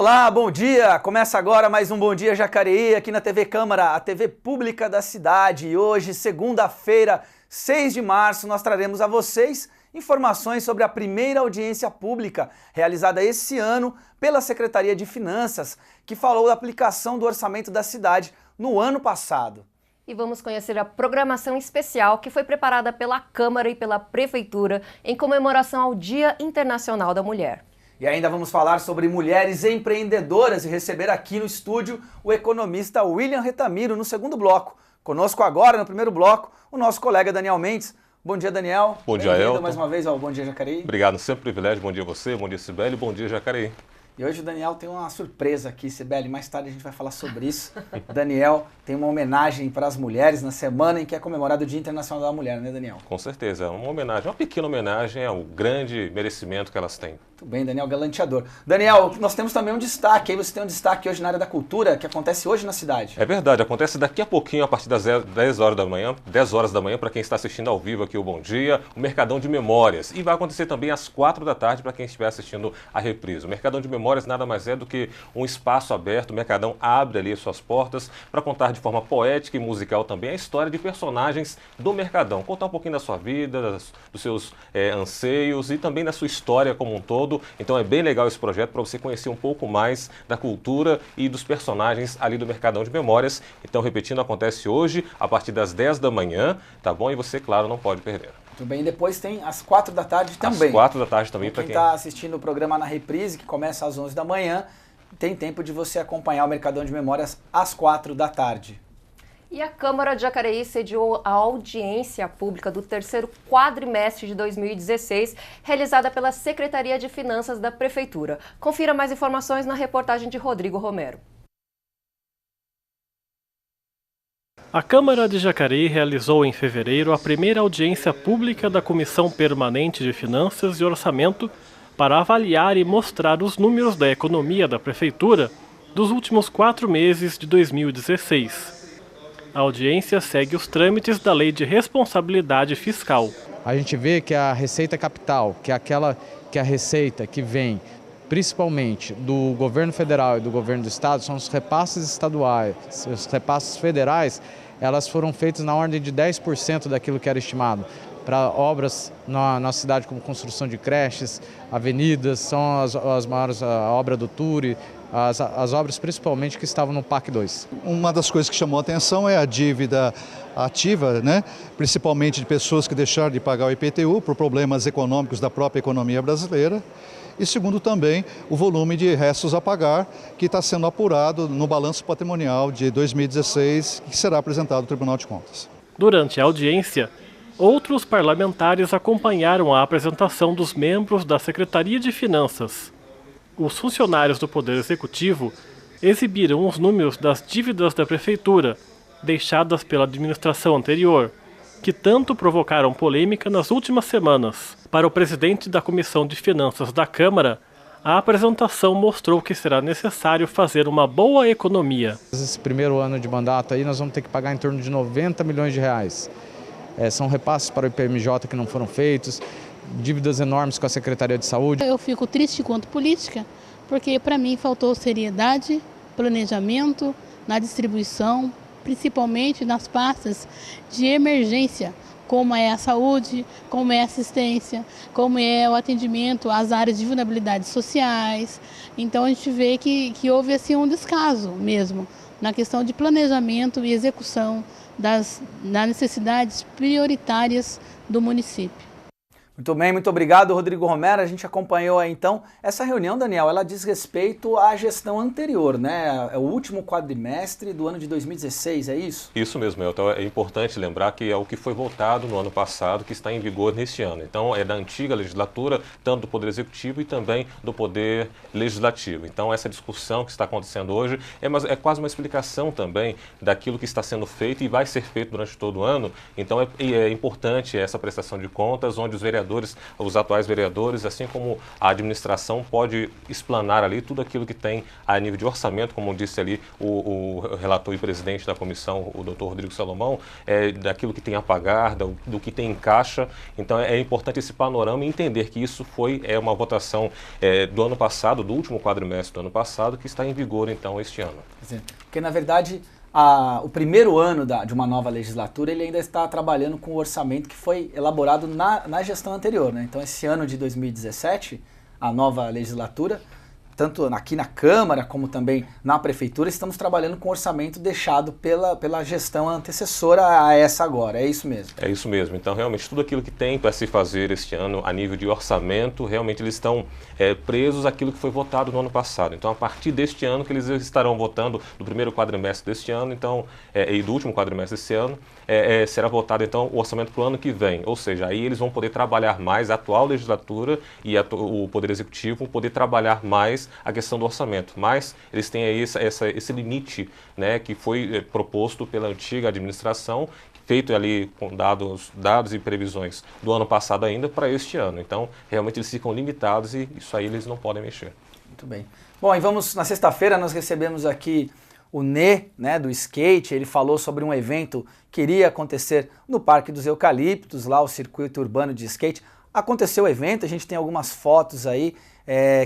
Olá, bom dia! Começa agora mais um Bom Dia Jacareí aqui na TV Câmara, a TV pública da cidade. E hoje, segunda-feira, 6 de março, nós traremos a vocês informações sobre a primeira audiência pública realizada esse ano pela Secretaria de Finanças, que falou da aplicação do orçamento da cidade no ano passado. E vamos conhecer a programação especial que foi preparada pela Câmara e pela Prefeitura em comemoração ao Dia Internacional da Mulher. E ainda vamos falar sobre mulheres empreendedoras e receber aqui no estúdio o economista William Retamiro no segundo bloco. Conosco agora, no primeiro bloco, o nosso colega Daniel Mendes. Bom dia, Daniel. Bom dia, Elton. Mais uma vez ao Bom Dia Jacareí. Obrigado, sempre um privilégio. Bom dia a você, bom dia, Sibeli, bom dia, Jacareí. E hoje o Daniel tem uma surpresa aqui, Sibeli. Mais tarde a gente vai falar sobre isso. O Daniel tem uma homenagem para as mulheres na semana em que é comemorado o Dia Internacional da Mulher, né, Daniel? Com certeza, é uma homenagem, uma pequena homenagem ao grande merecimento que elas têm. Muito bem, Daniel, galanteador. Daniel, nós temos também um destaque, aí você tem um destaque hoje na área da cultura, que acontece hoje na cidade. É verdade, acontece daqui a pouquinho, a partir das 10 horas da manhã, para quem está assistindo ao vivo aqui o Bom Dia, o Mercadão de Memórias. E vai acontecer também às 4 da tarde para quem estiver assistindo a reprise. O Mercadão de Memórias nada mais é do que um espaço aberto, o Mercadão abre ali suas portas para contar de forma poética e musical também a história de personagens do Mercadão. Contar um pouquinho da sua vida, dos seus anseios e também da sua história como um todo. Então é bem legal esse projeto para você conhecer um pouco mais da cultura e dos personagens ali do Mercadão de Memórias. Então, repetindo, acontece hoje a partir das 10 da manhã, tá bom? E você, claro, não pode perder. Muito bem, depois tem às 4 da tarde também. Às 4 da tarde também para quem está assistindo o programa na reprise, que começa às 11 da manhã, tem tempo de você acompanhar o Mercadão de Memórias às 4 da tarde. E a Câmara de Jacareí sediou a audiência pública do terceiro quadrimestre de 2016, realizada pela Secretaria de Finanças da Prefeitura. Confira mais informações na reportagem de Rodrigo Romero. A Câmara de Jacareí realizou em fevereiro a primeira audiência pública da Comissão Permanente de Finanças e Orçamento para avaliar e mostrar os números da economia da Prefeitura dos últimos 4 meses de 2016. A audiência segue os trâmites da Lei de Responsabilidade Fiscal. A gente vê que a receita capital, que é a receita que vem principalmente do governo federal e do governo do estado, são os repasses estaduais, os repasses federais, elas foram feitas na ordem de 10% daquilo que era estimado para obras na cidade, como construção de creches, avenidas, são as maiores, a obra do Turi, as obras principalmente que estavam no PAC 2. Uma das coisas que chamou a atenção é a dívida ativa, né? Principalmente de pessoas que deixaram de pagar o IPTU por problemas econômicos da própria economia brasileira. E segundo também o volume de restos a pagar que está sendo apurado no balanço patrimonial de 2016, que será apresentado ao Tribunal de Contas. Durante a audiência, outros parlamentares acompanharam a apresentação dos membros da Secretaria de Finanças. Os funcionários do Poder Executivo exibiram os números das dívidas da Prefeitura, deixadas pela administração anterior, que tanto provocaram polêmica nas últimas semanas. Para o presidente da Comissão de Finanças da Câmara, a apresentação mostrou que será necessário fazer uma boa economia. Esse primeiro ano de mandato aí nós vamos ter que pagar em torno de 90 milhões de reais. São repasses para o IPMJ que não foram feitos, dívidas enormes com a Secretaria de Saúde. Eu fico triste quanto política, porque para mim faltou seriedade, planejamento na distribuição, principalmente nas pastas de emergência, como é a saúde, como é a assistência, como é o atendimento às áreas de vulnerabilidades sociais. Então a gente vê que houve assim, um descaso mesmo na questão de planejamento e execução das necessidades prioritárias do município. Muito bem, muito obrigado, Rodrigo Romero. A gente acompanhou aí, então, essa reunião, Daniel, ela diz respeito à gestão anterior, né? É o último quadrimestre do ano de 2016, é isso? Isso mesmo, Elton. É importante lembrar que é o que foi votado no ano passado, que está em vigor neste ano. Então, é da antiga legislatura, tanto do Poder Executivo e também do Poder Legislativo. Então, essa discussão que está acontecendo hoje é quase uma explicação também daquilo que está sendo feito e vai ser feito durante todo o ano. Então, é importante essa prestação de contas, onde os vereadores vereadores, os atuais vereadores, assim como a administração pode explanar ali tudo aquilo que tem a nível de orçamento, como disse ali o relator e presidente da comissão, o doutor Rodrigo Salomão, daquilo que tem a pagar, do que tem em caixa. Então é importante esse panorama e entender que isso foi uma votação do ano passado, do último quadrimestre do ano passado, que está em vigor então este ano. Porque na verdade o primeiro ano de uma nova legislatura, ele ainda está trabalhando com o orçamento que foi elaborado na gestão anterior, né? Então esse ano de 2017, a nova legislatura, tanto aqui na Câmara como também na Prefeitura, estamos trabalhando com o orçamento deixado pela gestão antecessora a essa agora, é isso mesmo? É isso mesmo, então realmente tudo aquilo que tem para se fazer este ano a nível de orçamento, realmente eles estão presos àquilo que foi votado no ano passado. Então a partir deste ano que eles estarão votando, do primeiro quadrimestre deste ano, então, e do último quadrimestre deste ano, será votado então o orçamento para o ano que vem, ou seja, aí eles vão poder trabalhar mais, a atual legislatura e o Poder Executivo vão poder trabalhar mais a questão do orçamento, mas eles têm aí esse limite, né, que foi proposto pela antiga administração, feito ali com dados e previsões do ano passado ainda para este ano. Então, realmente eles ficam limitados e isso aí eles não podem mexer. Muito bem. Bom, e na sexta-feira nós recebemos aqui o Nê, né, do skate. Ele falou sobre um evento que iria acontecer no Parque dos Eucaliptos, lá o circuito urbano de skate. Aconteceu o evento, a gente tem algumas fotos aí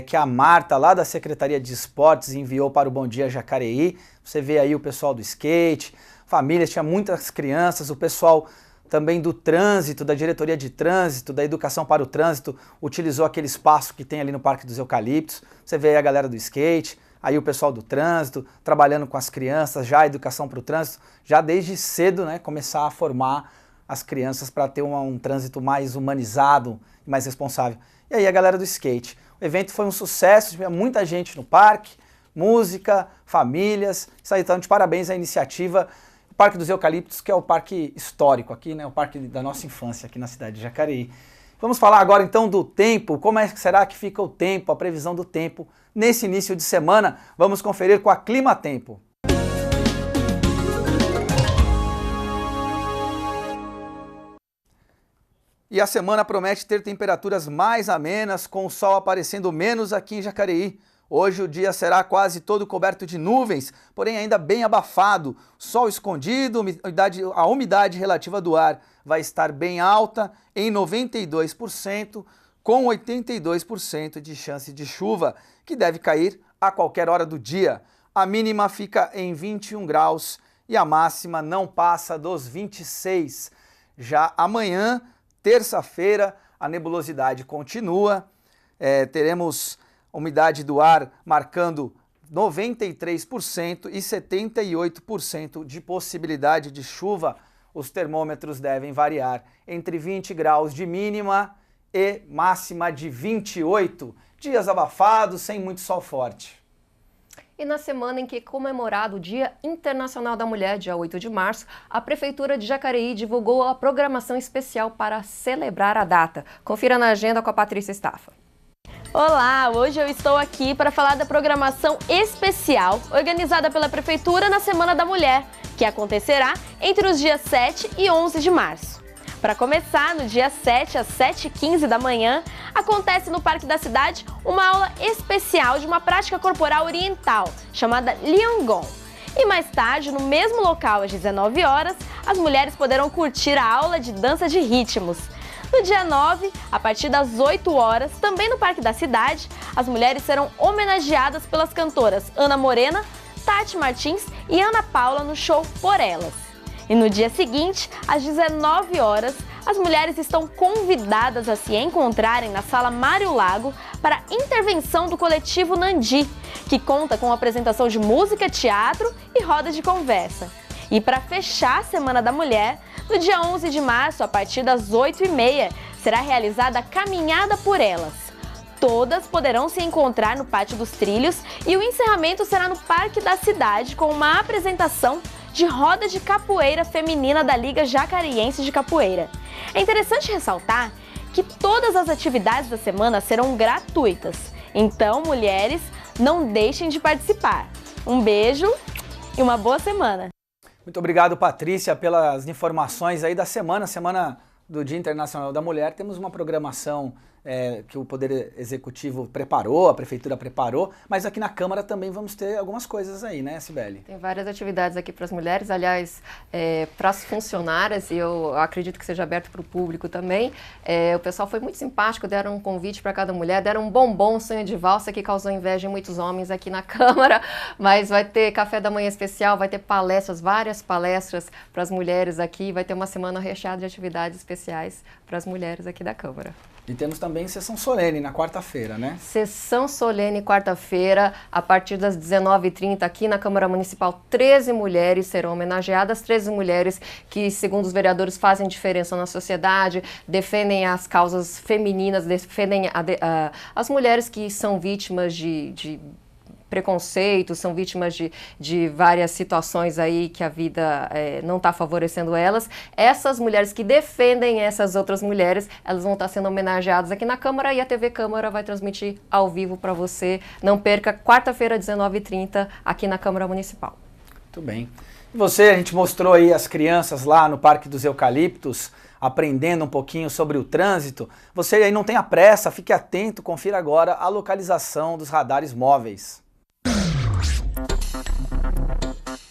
que a Marta, lá da Secretaria de Esportes, enviou para o Bom Dia Jacareí. Você vê aí o pessoal do skate, famílias, tinha muitas crianças, o pessoal também do trânsito, da Diretoria de Trânsito, da Educação para o Trânsito, utilizou aquele espaço que tem ali no Parque dos Eucaliptos. Você vê aí a galera do skate, aí o pessoal do trânsito, trabalhando com as crianças, já a Educação para o Trânsito, já desde cedo, né, começar a formar as crianças para ter um trânsito mais humanizado e mais responsável. E aí a galera do skate. O evento foi um sucesso, tinha muita gente no parque, música, famílias. Isso aí, então, de parabéns à iniciativa. O Parque dos Eucaliptos, que é o parque histórico aqui, né? O parque da nossa infância aqui na cidade de Jacareí. Vamos falar agora então do tempo. Como será que fica o tempo, a previsão do tempo nesse início de semana? Vamos conferir com a Clima Tempo. E a semana promete ter temperaturas mais amenas, com o sol aparecendo menos aqui em Jacareí. Hoje o dia será quase todo coberto de nuvens, porém ainda bem abafado. Sol escondido, a umidade relativa do ar vai estar bem alta, em 92%, com 82% de chance de chuva, que deve cair a qualquer hora do dia. A mínima fica em 21 graus e a máxima não passa dos 26. Já amanhã, terça-feira, a nebulosidade continua, teremos umidade do ar marcando 93% e 78% de possibilidade de chuva. Os termômetros devem variar entre 20 graus de mínima e máxima de 28. Dias abafados, sem muito sol forte. E na semana em que é comemorado o Dia Internacional da Mulher, dia 8 de março, a Prefeitura de Jacareí divulgou a programação especial para celebrar a data. Confira na agenda com a Patrícia Staffa. Olá, hoje eu estou aqui para falar da programação especial organizada pela Prefeitura na Semana da Mulher, que acontecerá entre os dias 7 e 11 de março. Para começar, no dia 7, às 7h15 da manhã, acontece no Parque da Cidade uma aula especial de uma prática corporal oriental, chamada Liangon. E mais tarde, no mesmo local, às 19 horas, as mulheres poderão curtir a aula de dança de ritmos. No dia 9, a partir das 8 horas, também no Parque da Cidade, as mulheres serão homenageadas pelas cantoras Ana Morena, Tati Martins e Ana Paula no show Por Elas. E no dia seguinte, às 19 horas, as mulheres estão convidadas a se encontrarem na Sala Mário Lago para a intervenção do coletivo Nandi, que conta com apresentação de música, teatro e rodas de conversa. E para fechar a Semana da Mulher, no dia 11 de março, a partir das 8h30, será realizada a Caminhada Por Elas. Todas poderão se encontrar no Pátio dos Trilhos e o encerramento será no Parque da Cidade com uma apresentação de roda de capoeira feminina da Liga Jacariense de Capoeira. É interessante ressaltar que todas as atividades da semana serão gratuitas. Então, mulheres, não deixem de participar. Um beijo e uma boa semana! Muito obrigado, Patrícia, pelas informações aí da semana do Dia Internacional da Mulher, temos uma programação que o Poder Executivo preparou, a Prefeitura preparou, mas aqui na Câmara também vamos ter algumas coisas aí, né, Cibele? Tem várias atividades aqui para as mulheres, aliás, para as funcionárias, e eu acredito que seja aberto para o público também. O pessoal foi muito simpático, deram um convite para cada mulher, deram um bombom, sonho de valsa, que causou inveja em muitos homens aqui na Câmara, mas vai ter café da manhã especial, vai ter palestras, várias palestras para as mulheres aqui, vai ter uma semana recheada de atividades especiais para as mulheres aqui da Câmara. E temos também sessão solene na quarta-feira, né? Sessão solene quarta-feira, a partir das 19h30, aqui na Câmara Municipal, 13 mulheres serão homenageadas, 13 mulheres que, segundo os vereadores, fazem diferença na sociedade, defendem as causas femininas, defendem as mulheres que são vítimas de preconceito, são vítimas de várias situações aí que a vida não está favorecendo elas. Essas mulheres que defendem essas outras mulheres, elas vão estar sendo homenageadas aqui na Câmara e a TV Câmara vai transmitir ao vivo para você. Não perca, quarta-feira, 19h30, aqui na Câmara Municipal. Muito bem. E você, a gente mostrou aí as crianças lá no Parque dos Eucaliptos, aprendendo um pouquinho sobre o trânsito. Você aí não tenha pressa, fique atento, confira agora a localização dos radares móveis.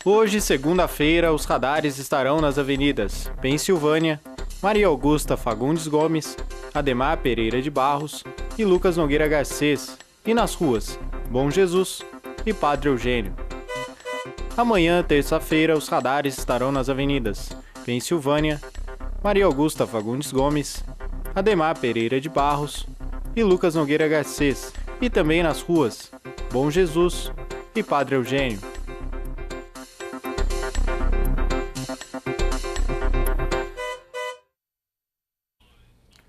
Hoje, segunda-feira, os radares estarão nas avenidas Pensilvânia, Maria Augusta Fagundes Gomes, Ademar Pereira de Barros e Lucas Nogueira Garcês, e nas ruas Bom Jesus e Padre Eugênio. Amanhã, terça-feira, os radares estarão nas avenidas Pensilvânia, Maria Augusta Fagundes Gomes, Ademar Pereira de Barros e Lucas Nogueira Garcês, e também nas ruas Bom Jesus e Padre Eugênio.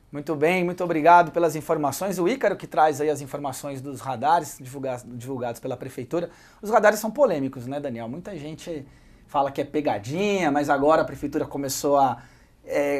Muito bem, muito obrigado pelas informações. O Ícaro que traz aí as informações dos radares divulgados pela Prefeitura. Os radares são polêmicos, né, Daniel? Muita gente fala que é pegadinha, mas agora a Prefeitura começou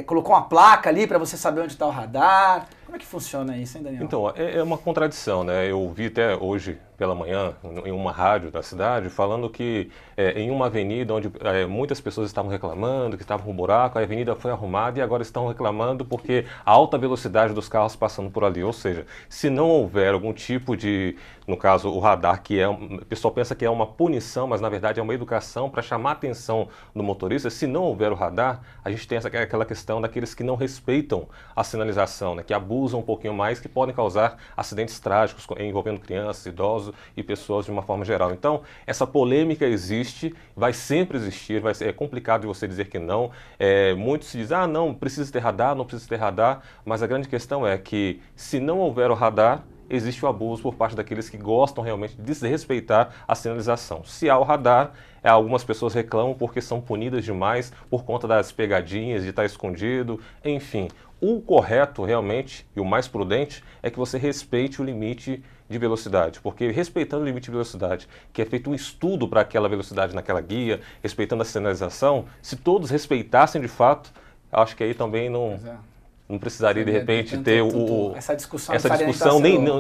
colocou uma placa ali para você saber onde está o radar. Como é que funciona isso, hein, Daniel? Então, é uma contradição, né? Eu vi até hoje pela manhã em uma rádio da cidade falando que em uma avenida onde muitas pessoas estavam reclamando que estava um buraco, a avenida foi arrumada e agora estão reclamando porque a alta velocidade dos carros passando por ali. Ou seja, se não houver algum tipo de, no caso o radar, que o pessoal pensa que é uma punição, mas na verdade é uma educação para chamar a atenção do motorista, se não houver o radar, a gente tem aquela questão daqueles que não respeitam a sinalização, né? Que abusam um pouquinho mais, que podem causar acidentes trágicos envolvendo crianças, idosos e pessoas de uma forma geral. Então, essa polêmica existe, vai sempre existir, é complicado de você dizer que não. Muitos se dizem, não, precisa ter radar, não precisa ter radar, mas a grande questão é que se não houver o radar, existe o abuso por parte daqueles que gostam realmente de desrespeitar a sinalização. Se há o radar, algumas pessoas reclamam porque são punidas demais por conta das pegadinhas, de estar escondido, enfim. O correto realmente e o mais prudente é que você respeite o limite de velocidade, porque respeitando o limite de velocidade, que é feito um estudo para aquela velocidade naquela guia, respeitando a sinalização, se todos respeitassem de fato, acho que aí também não precisaria de repente ter essa discussão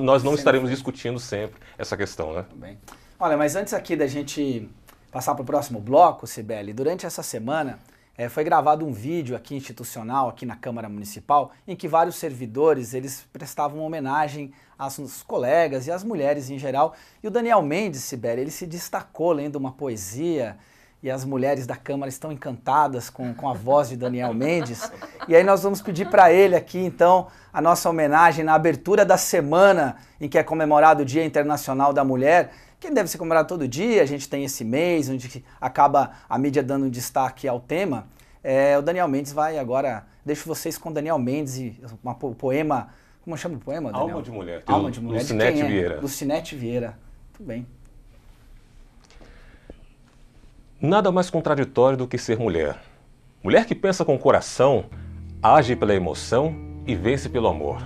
nós não estaremos discutindo sempre essa questão, né? Bem. Olha, mas antes aqui da gente passar para o próximo bloco, Cibele, durante essa semana foi gravado um vídeo aqui institucional, aqui na Câmara Municipal, em que vários servidores eles prestavam homenagem aos colegas e às mulheres em geral. E o Daniel Mendes, Cibele, ele se destacou lendo uma poesia e as mulheres da Câmara estão encantadas com a voz de Daniel Mendes. E aí nós vamos pedir para ele aqui, então, a nossa homenagem na abertura da semana em que é comemorado o Dia Internacional da Mulher, que deve ser comemorado todo dia, a gente tem esse mês, onde acaba a mídia dando um destaque ao tema. O Daniel Mendes vai agora, deixo vocês com o Daniel Mendes e um poema, como chama o poema, Daniel? Alma de Mulher. Alma de Mulher, Lucinete Vieira. Lucinete Vieira, muito bem. Nada mais contraditório do que ser mulher. Mulher que pensa com o coração, age pela emoção e vence pelo amor.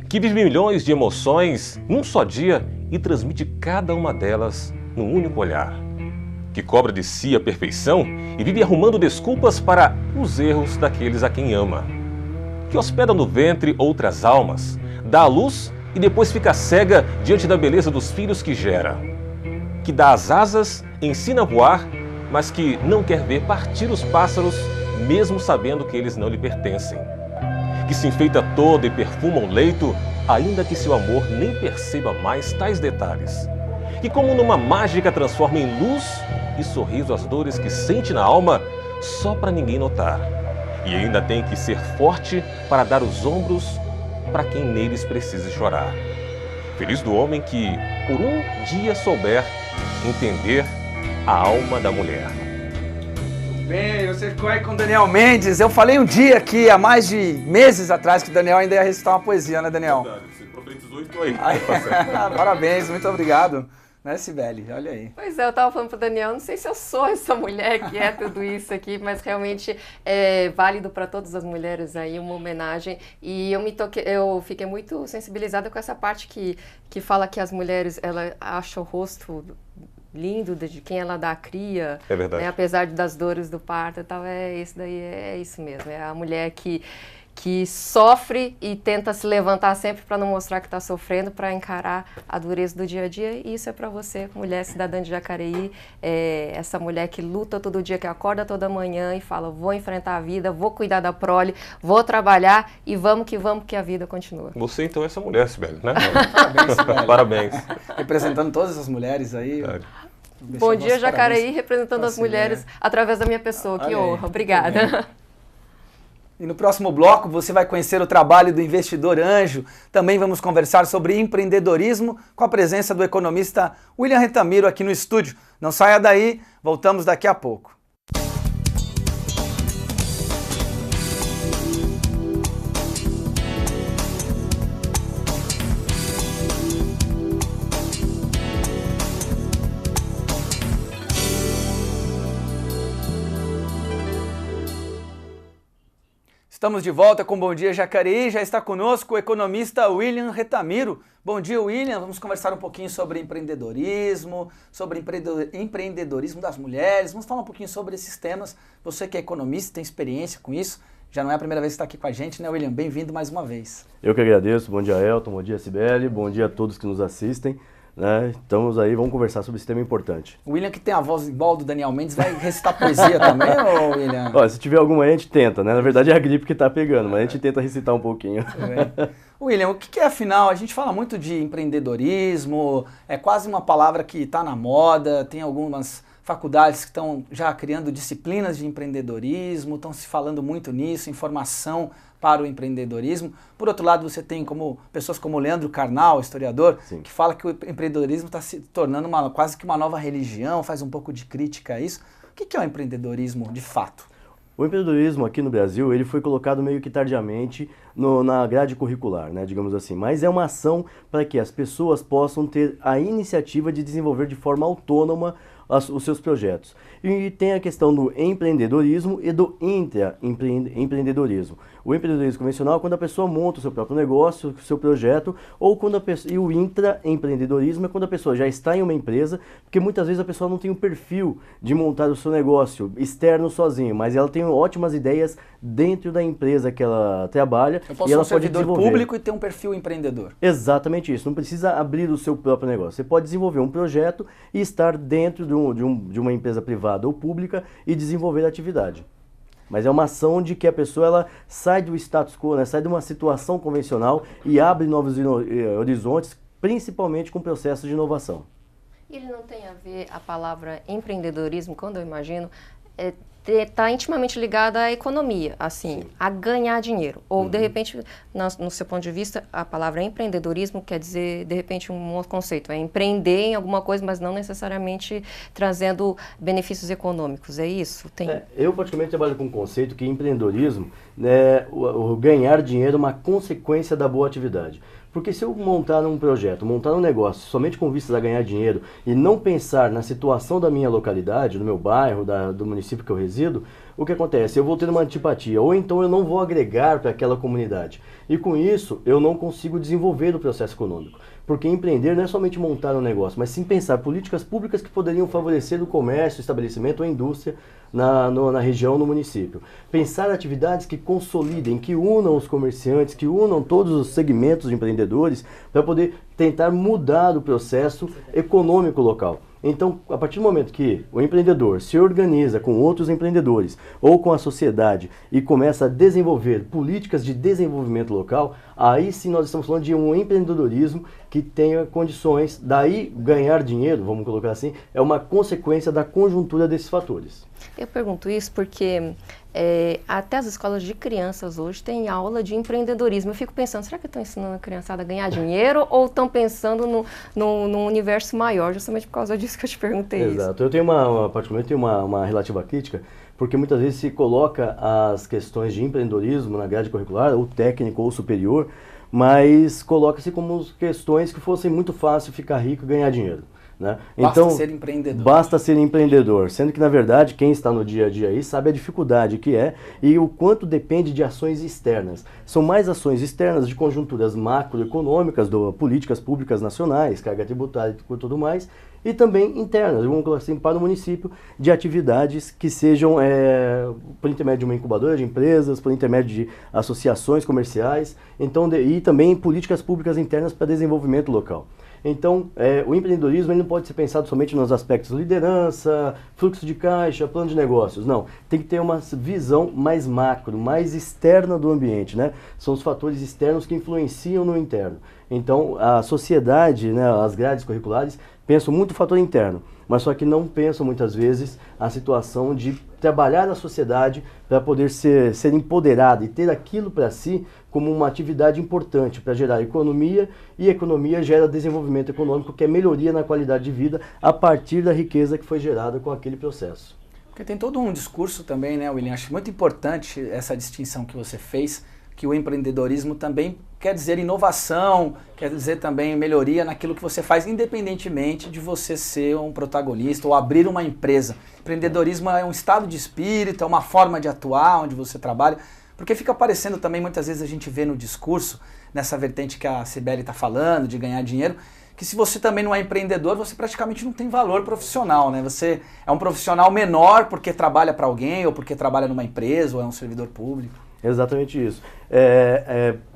Que vive milhões de emoções num só dia e transmite cada uma delas num único olhar. Que cobra de si a perfeição e vive arrumando desculpas para os erros daqueles a quem ama. Que hospeda no ventre outras almas, dá à luz e depois fica cega diante da beleza dos filhos que gera. Que dá as asas, ensina a voar, mas que não quer ver partir os pássaros, mesmo sabendo que eles não lhe pertencem. que se enfeita toda e perfuma um leito, ainda que seu amor nem perceba mais tais detalhes. E como numa mágica transforma em luz e sorriso as dores que sente na alma, só para ninguém notar. E ainda tem que ser forte para dar os ombros para quem neles precise chorar. Feliz do homem que, por um dia, souber entender a alma da mulher. Bem, você ficou aí com o Daniel Mendes. Eu falei um dia aqui, há mais de meses atrás, que o Daniel ainda ia recitar uma poesia, né, Daniel? Verdade, você profetizou e estou aí. Parabéns, muito obrigado. Né, Cibele? Olha aí. Pois é, eu tava falando pro Daniel, não sei se eu sou essa mulher que é tudo isso aqui, mas realmente é válido para todas as mulheres aí, uma homenagem. E eu fiquei muito sensibilizada com essa parte que fala que as mulheres, ela acham o rosto lindo de quem ela dá a cria. É verdade. Né, apesar das dores do parto e tal, é isso mesmo. É a mulher que sofre e tenta se levantar sempre para não mostrar que está sofrendo, para encarar a dureza do dia a dia. E isso é para você, mulher cidadã de Jacareí, essa mulher que luta todo dia, que acorda toda manhã e fala, vou enfrentar a vida, vou cuidar da prole, vou trabalhar e vamos que a vida continua. Você então é essa mulher, Cibele, né? Parabéns, Cibele. Parabéns. Representando todas as mulheres aí. Bom dia, Jacareí, representando as mulheres através da minha pessoa. Que honra. Obrigada. E no próximo bloco você vai conhecer o trabalho do investidor anjo. Também vamos conversar sobre empreendedorismo com a presença do economista William Retamiro aqui no estúdio. Não saia daí, voltamos daqui a pouco. Estamos de volta com Bom Dia Jacareí, já está conosco o economista William Retamiro. Bom dia, William, vamos conversar um pouquinho sobre empreendedorismo, sobre empreendedorismo das mulheres, vamos falar um pouquinho sobre esses temas. Você que é economista, tem experiência com isso, já não é a primeira vez que está aqui com a gente, né, William? Bem-vindo mais uma vez. Eu que agradeço, bom dia, Elton, bom dia, Cibele, bom dia a todos que nos assistem. Né? Estamos aí, vamos conversar sobre esse tema importante. O William, que tem a voz igual do Daniel Mendes, vai recitar poesia também, ou William? Olha, se tiver alguma aí, a gente tenta, né? Na verdade é a gripe que está pegando, mas a gente tenta recitar um pouquinho. William, o que é, afinal, a gente fala muito de empreendedorismo, é quase uma palavra que está na moda, tem algumas faculdades que estão já criando disciplinas de empreendedorismo, estão se falando muito nisso, informação para o empreendedorismo. Por outro lado, você tem pessoas como o Leandro Carnal, historiador, Sim. que fala que o empreendedorismo está se tornando quase que uma nova religião, faz um pouco de crítica a isso. O que é o empreendedorismo de fato? O empreendedorismo aqui no Brasil, ele foi colocado meio que tardiamente na grade curricular, né, digamos assim. Mas é uma ação para que as pessoas possam ter a iniciativa de desenvolver de forma autônoma os seus projetos. E tem a questão do empreendedorismo e do intraempreendedorismo. O empreendedorismo convencional é quando a pessoa monta o seu próprio negócio, o seu projeto, e o intraempreendedorismo é quando a pessoa já está em uma empresa, porque muitas vezes a pessoa não tem o perfil de montar o seu negócio externo sozinho, mas ela tem ótimas ideias dentro da empresa que ela trabalha. Eu posso e ela ser um servidor público e ter um perfil empreendedor. Exatamente isso, não precisa abrir o seu próprio negócio. Você pode desenvolver um projeto e estar dentro de uma empresa privada ou pública e desenvolver a atividade. Mas é uma ação de que a pessoa ela sai do status quo, né? Sai de uma situação convencional e abre novos horizontes, principalmente com processos de inovação. E ele não tem a ver a palavra empreendedorismo, quando eu imagino, está intimamente ligada à economia, assim, Sim. a ganhar dinheiro. Ou, de repente, no seu ponto de vista, a palavra empreendedorismo quer dizer, de repente, um outro conceito. É empreender em alguma coisa, mas não necessariamente trazendo benefícios econômicos. É isso? Eu, praticamente, trabalho com o conceito que empreendedorismo, né, o ganhar dinheiro é uma consequência da boa atividade. Porque se eu montar um projeto, montar um negócio somente com vistas a ganhar dinheiro e não pensar na situação da minha localidade, do meu bairro, do município que eu resido, o que acontece? Eu vou ter uma antipatia, ou então eu não vou agregar para aquela comunidade. E com isso, eu não consigo desenvolver o processo econômico. Porque empreender não é somente montar um negócio, mas sim pensar políticas públicas que poderiam favorecer o comércio, o estabelecimento ou a indústria na região, no município. Pensar atividades que consolidem, que unam os comerciantes, que unam todos os segmentos de empreendedores para poder tentar mudar o processo econômico local. Então, a partir do momento que o empreendedor se organiza com outros empreendedores ou com a sociedade e começa a desenvolver políticas de desenvolvimento local, aí sim nós estamos falando de um empreendedorismo que tenha condições, daí ganhar dinheiro, vamos colocar assim, é uma consequência da conjuntura desses fatores. Eu pergunto isso porque até as escolas de crianças hoje têm aula de empreendedorismo. Eu fico pensando, será que estão ensinando a criançada a ganhar dinheiro ou estão pensando num universo maior, justamente por causa disso que eu te perguntei. Exato. Eu tenho particularmente uma relativa crítica, porque muitas vezes se coloca as questões de empreendedorismo na grade curricular, ou técnico ou superior, mas coloca-se como questões que fossem muito fácil ficar rico e ganhar dinheiro. Né? Basta ser empreendedor. Basta ser empreendedor, sendo que, na verdade, quem está no dia a dia aí sabe a dificuldade que é e o quanto depende de ações externas. São mais ações externas de conjunturas macroeconômicas, políticas públicas nacionais, carga tributária e tudo mais, e também internas, vamos colocar assim, para o município, de atividades que sejam por intermédio de uma incubadora de empresas, por intermédio de associações comerciais, então, e também políticas públicas internas para desenvolvimento local. Então, o empreendedorismo ele não pode ser pensado somente nos aspectos liderança, fluxo de caixa, plano de negócios. Não, tem que ter uma visão mais macro, mais externa do ambiente, né? São os fatores externos que influenciam no interno. Então, a sociedade, né, as grades curriculares, pensam muito no fator interno, mas só que não pensam muitas vezes a situação de trabalhar na sociedade para poder ser empoderado e ter aquilo para si como uma atividade importante para gerar economia, e economia gera desenvolvimento econômico, que é melhoria na qualidade de vida a partir da riqueza que foi gerada com aquele processo. Porque tem todo um discurso também, né, William? Acho muito importante essa distinção que você fez, que o empreendedorismo também quer dizer inovação, quer dizer também melhoria naquilo que você faz, independentemente de você ser um protagonista ou abrir uma empresa. Empreendedorismo é um estado de espírito, é uma forma de atuar onde você trabalha, porque fica aparecendo também, muitas vezes a gente vê no discurso, nessa vertente que a Cibele está falando, de ganhar dinheiro, que se você também não é empreendedor, você praticamente não tem valor profissional, né? Você é um profissional menor porque trabalha para alguém, ou porque trabalha numa empresa, ou é um servidor público. Exatamente isso.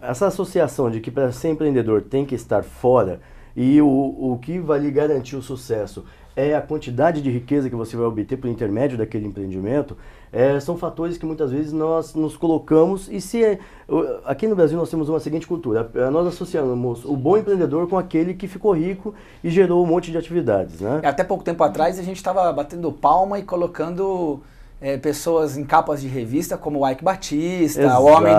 Essa associação de que para ser empreendedor tem que estar fora e o que vai lhe garantir o sucesso é a quantidade de riqueza que você vai obter por intermédio daquele empreendimento, são fatores que muitas vezes nós nos colocamos e aqui no Brasil nós temos uma seguinte cultura, nós associamos o bom empreendedor com aquele que ficou rico e gerou um monte de atividades, né? Até pouco tempo atrás a gente estava batendo palma e colocando pessoas em capas de revista como o Ike Batista, Exato. O homem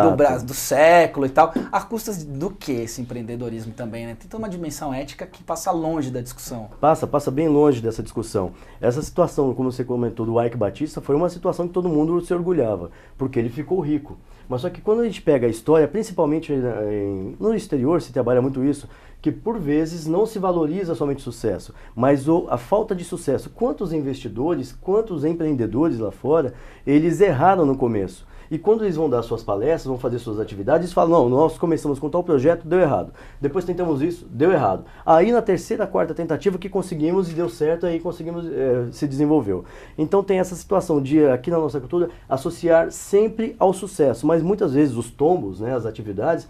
do século e tal, a custas do que esse empreendedorismo também, né? Tem toda uma dimensão ética que passa longe da discussão. Passa bem longe dessa discussão. Essa situação, como você comentou, do Ike Batista, foi uma situação que todo mundo se orgulhava, porque ele ficou rico. Mas só que quando a gente pega a história, principalmente no exterior se trabalha muito isso, que por vezes não se valoriza somente o sucesso, mas a falta de sucesso. Quantos investidores, quantos empreendedores lá fora, eles erraram no começo. E quando eles vão dar suas palestras, vão fazer suas atividades, eles falam, não, nós começamos com tal projeto, deu errado. Depois tentamos isso, deu errado. Aí na terceira, quarta tentativa que conseguimos e deu certo, aí conseguimos, se desenvolveu. Então tem essa situação de, aqui na nossa cultura, associar sempre ao sucesso. Mas muitas vezes os tombos, né, as atividades,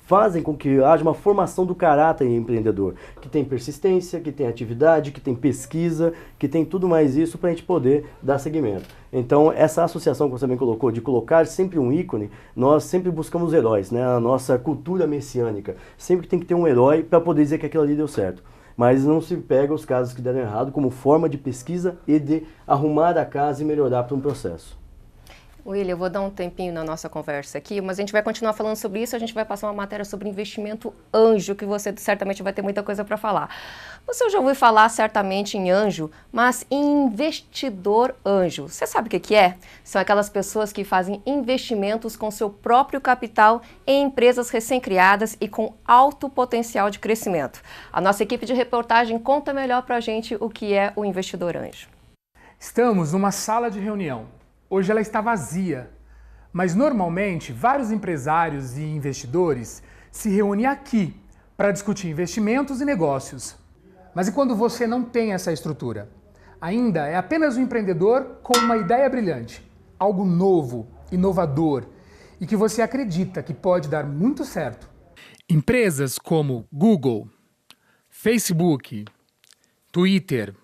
fazem com que haja uma formação do caráter empreendedor, que tem persistência, que tem atividade, que tem pesquisa, que tem tudo mais isso para a gente poder dar seguimento. Então, essa associação que você também colocou, de colocar sempre um ícone, nós sempre buscamos heróis, né? A nossa cultura messiânica. Sempre tem que ter um herói para poder dizer que aquilo ali deu certo. Mas não se pega os casos que deram errado como forma de pesquisa e de arrumar a casa e melhorar para um processo. William, eu vou dar um tempinho na nossa conversa aqui, mas a gente vai continuar falando sobre isso, a gente vai passar uma matéria sobre investimento anjo, que você certamente vai ter muita coisa para falar. Você já ouviu falar certamente em anjo, mas em investidor anjo. Você sabe o que é? São aquelas pessoas que fazem investimentos com seu próprio capital em empresas recém-criadas e com alto potencial de crescimento. A nossa equipe de reportagem conta melhor para a gente o que é o investidor anjo. Estamos numa sala de reunião. Hoje ela está vazia, mas normalmente vários empresários e investidores se reúnem aqui para discutir investimentos e negócios. Mas e quando você não tem essa estrutura? Ainda é apenas um empreendedor com uma ideia brilhante, algo novo, inovador e que você acredita que pode dar muito certo. Empresas como Google, Facebook, Twitter,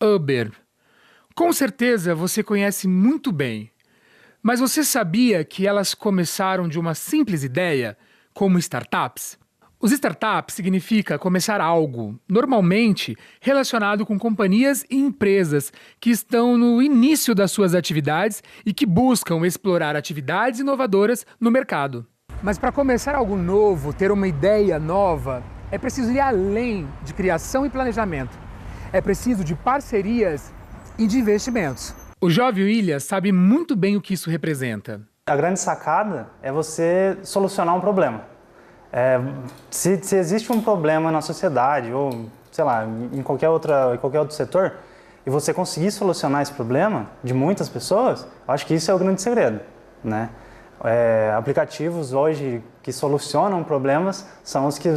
Uber. Com certeza você conhece muito bem. Mas você sabia que elas começaram de uma simples ideia, como startups? Os startups significa começar algo, normalmente relacionado com companhias e empresas que estão no início das suas atividades e que buscam explorar atividades inovadoras no mercado. Mas para começar algo novo, ter uma ideia nova, é preciso ir além de criação e planejamento. É preciso de parcerias e de investimentos. O jovem William sabe muito bem o que isso representa. A grande sacada é você solucionar um problema. Se existe um problema na sociedade ou, sei lá, em qualquer outro setor, e você conseguir solucionar esse problema de muitas pessoas, eu acho que isso é o grande segredo, né? Aplicativos hoje que solucionam problemas são os que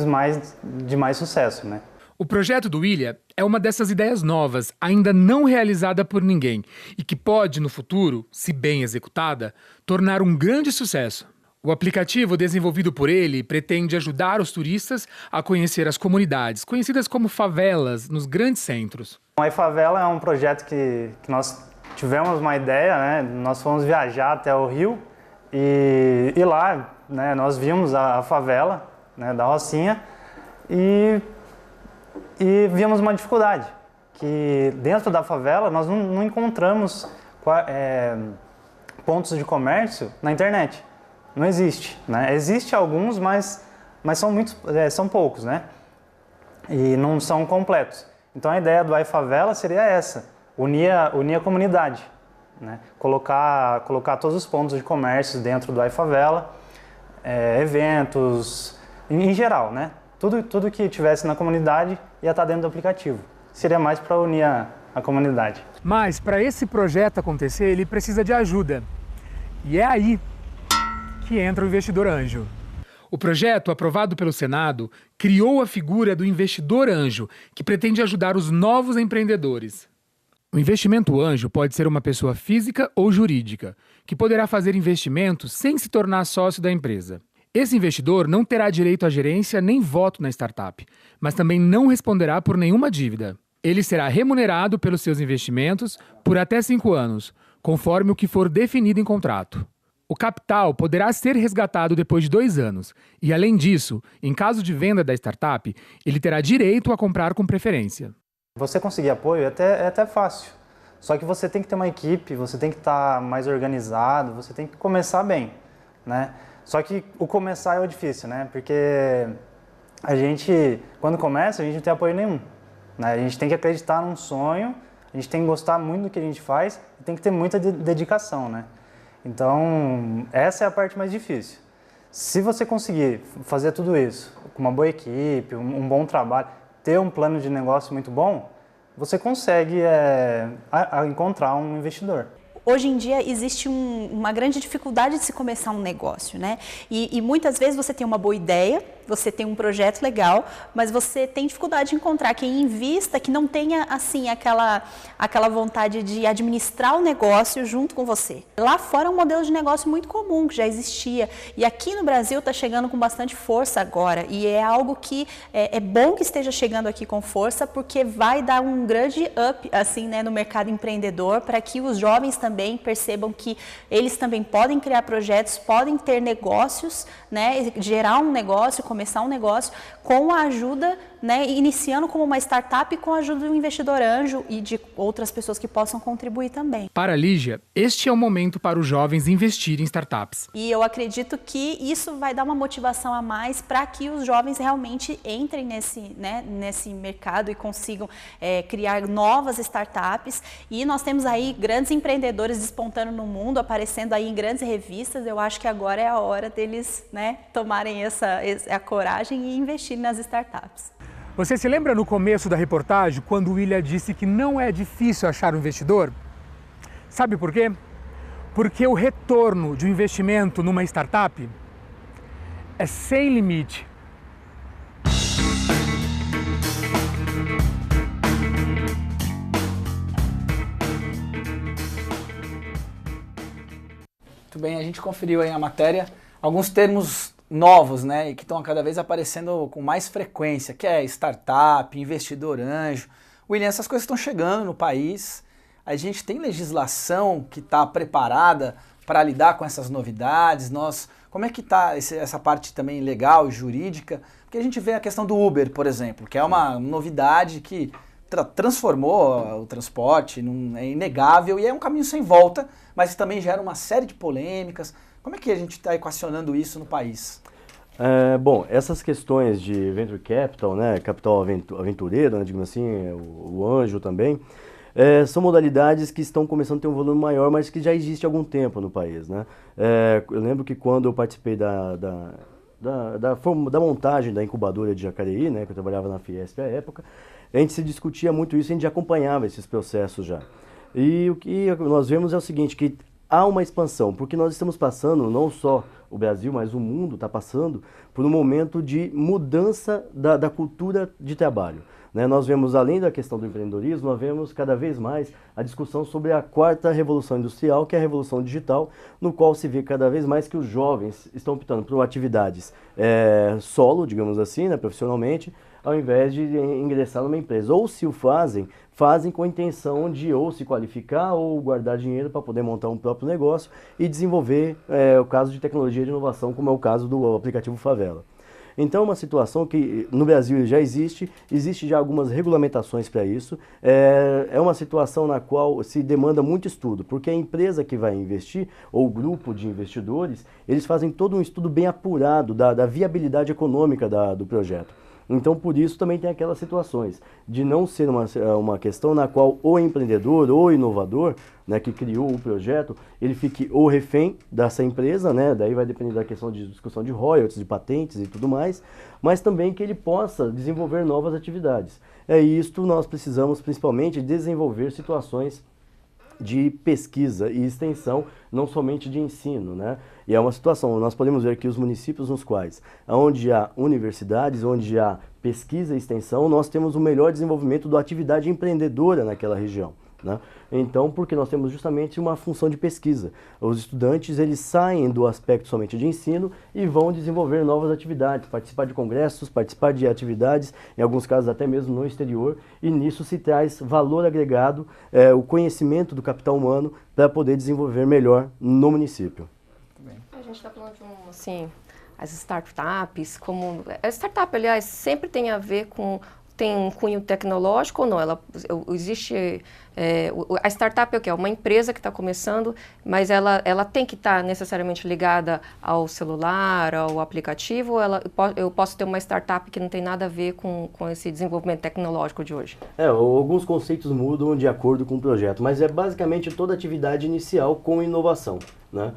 de mais sucesso, né? O projeto do William é uma dessas ideias novas, ainda não realizada por ninguém, e que pode, no futuro, se bem executada, tornar um grande sucesso. O aplicativo desenvolvido por ele pretende ajudar os turistas a conhecer as comunidades, conhecidas como favelas, nos grandes centros. A iFavela é um projeto que nós tivemos uma ideia, né? Nós fomos viajar até o Rio e lá, né, nós vimos a favela, né, da Rocinha e vimos uma dificuldade, que dentro da favela nós não encontramos pontos de comércio na internet. Não existe, né? Existem alguns, mas são poucos, né? E não são completos. Então a ideia do iFavela seria essa, unir a comunidade, né? Colocar todos os pontos de comércio dentro do iFavela, eventos, em geral, né? Tudo que tivesse na comunidade ia estar dentro do aplicativo. Seria mais para unir a comunidade. Mas para esse projeto acontecer, ele precisa de ajuda. E é aí que entra o investidor anjo. O projeto, aprovado pelo Senado, criou a figura do investidor anjo, que pretende ajudar os novos empreendedores. O investimento anjo pode ser uma pessoa física ou jurídica, que poderá fazer investimentos sem se tornar sócio da empresa. Esse investidor não terá direito à gerência nem voto na startup, mas também não responderá por nenhuma dívida. Ele será remunerado pelos seus investimentos por até 5 anos, conforme o que for definido em contrato. O capital poderá ser resgatado depois de 2 anos e, além disso, em caso de venda da startup, ele terá direito a comprar com preferência. Você conseguir apoio é até fácil, só que você tem que ter uma equipe, você tem que estar mais organizado, você tem que começar bem, né? Só que o começar é o difícil, né? Porque a gente, quando começa, a gente não tem apoio nenhum, né? A gente tem que acreditar num sonho, a gente tem que gostar muito do que a gente faz e tem que ter muita dedicação, né? Então, essa é a parte mais difícil. Se você conseguir fazer tudo isso com uma boa equipe, um bom trabalho, ter um plano de negócio muito bom, você consegue encontrar um investidor. Hoje em dia existe uma grande dificuldade de se começar um negócio, né? E muitas vezes você tem uma boa ideia, você tem um projeto legal, mas você tem dificuldade de encontrar quem invista, que não tenha assim aquela vontade de administrar o negócio junto com você. Lá fora é um modelo de negócio muito comum, que já existia, e aqui no Brasil está chegando com bastante força agora, e é algo que é bom que esteja chegando aqui com força, porque vai dar um grande up assim, né, no mercado empreendedor, para que os jovens também percebam que eles também podem criar projetos, podem ter negócios, né, gerar um negócio, começar um negócio com a ajuda, né, iniciando como uma startup com a ajuda do investidor anjo e de outras pessoas que possam contribuir também. Para a Lígia, este é o momento para os jovens investirem em startups. E eu acredito que isso vai dar uma motivação a mais para que os jovens realmente entrem nesse mercado e consigam criar novas startups. E nós temos aí grandes empreendedores despontando no mundo, aparecendo aí em grandes revistas. Eu acho que agora é a hora deles, né, tomarem a coragem e investirem nas startups. Você se lembra no começo da reportagem quando o William disse que não é difícil achar um investidor? Sabe por quê? Porque o retorno de um investimento numa startup é sem limite. Muito bem, a gente conferiu aí na matéria alguns termos novos, né, e que estão cada vez aparecendo com mais frequência, que é startup, investidor anjo. William, essas coisas estão chegando no país, a gente tem legislação que está preparada para lidar com essas novidades, como é que está essa parte também legal e jurídica? Porque a gente vê a questão do Uber, por exemplo, que é uma novidade que transformou o transporte, é inegável e é um caminho sem volta, mas também gera uma série de polêmicas. Como é que a gente está equacionando isso no país? Bom, essas questões de venture capital, né, capital aventureiro, né, digamos assim, o anjo também, são modalidades que estão começando a ter um volume maior, mas que já existe há algum tempo no país, né? Eu lembro que quando eu participei da montagem da incubadora de Jacareí, né, que eu trabalhava na Fiesp à época, a gente se discutia muito isso, a gente acompanhava esses processos já. E o que nós vemos é o seguinte, que há uma expansão, porque nós estamos passando, não só o Brasil, mas o mundo está passando por um momento de mudança da cultura de trabalho. Né? Nós vemos, além da questão do empreendedorismo, nós vemos cada vez mais a discussão sobre a quarta revolução industrial, que é a revolução digital, no qual se vê cada vez mais que os jovens estão optando por atividades solo, digamos assim, né, profissionalmente, ao invés de ingressar numa empresa. Ou se o fazem com a intenção de ou se qualificar ou guardar dinheiro para poder montar um próprio negócio e desenvolver o caso de tecnologia de inovação, como é o caso do aplicativo Favela. Então, uma situação que no Brasil já existe já algumas regulamentações para isso, é uma situação na qual se demanda muito estudo, porque a empresa que vai investir, ou o grupo de investidores, eles fazem todo um estudo bem apurado da viabilidade econômica do projeto. Então, por isso, também tem aquelas situações de não ser uma questão na qual o empreendedor ou inovador, né, que criou o projeto, ele fique ou refém dessa empresa, né, daí vai depender da questão de discussão de royalties, de patentes e tudo mais, mas também que ele possa desenvolver novas atividades. Isto nós precisamos, principalmente, desenvolver situações de pesquisa e extensão, não somente de ensino, né? E é uma situação, nós podemos ver que os municípios nos quais, onde há universidades, onde há pesquisa e extensão, nós temos o melhor desenvolvimento da atividade empreendedora naquela região. Né? Então, porque nós temos justamente uma função de pesquisa. Os estudantes, eles saem do aspecto somente de ensino e vão desenvolver novas atividades, participar de congressos, participar de atividades, em alguns casos até mesmo no exterior, e nisso se traz valor agregado, o conhecimento do capital humano para poder desenvolver melhor no município. A gente está falando de as startups, como... A startup, aliás, sempre tem a ver com... Tem um cunho tecnológico ou não? Existe... a startup é o quê? É uma empresa que está começando, mas ela tem que estar necessariamente ligada ao celular, ao aplicativo, ou eu posso ter uma startup que não tem nada a ver com esse desenvolvimento tecnológico de hoje? Alguns conceitos mudam de acordo com o projeto, mas é basicamente toda atividade inicial com inovação, né?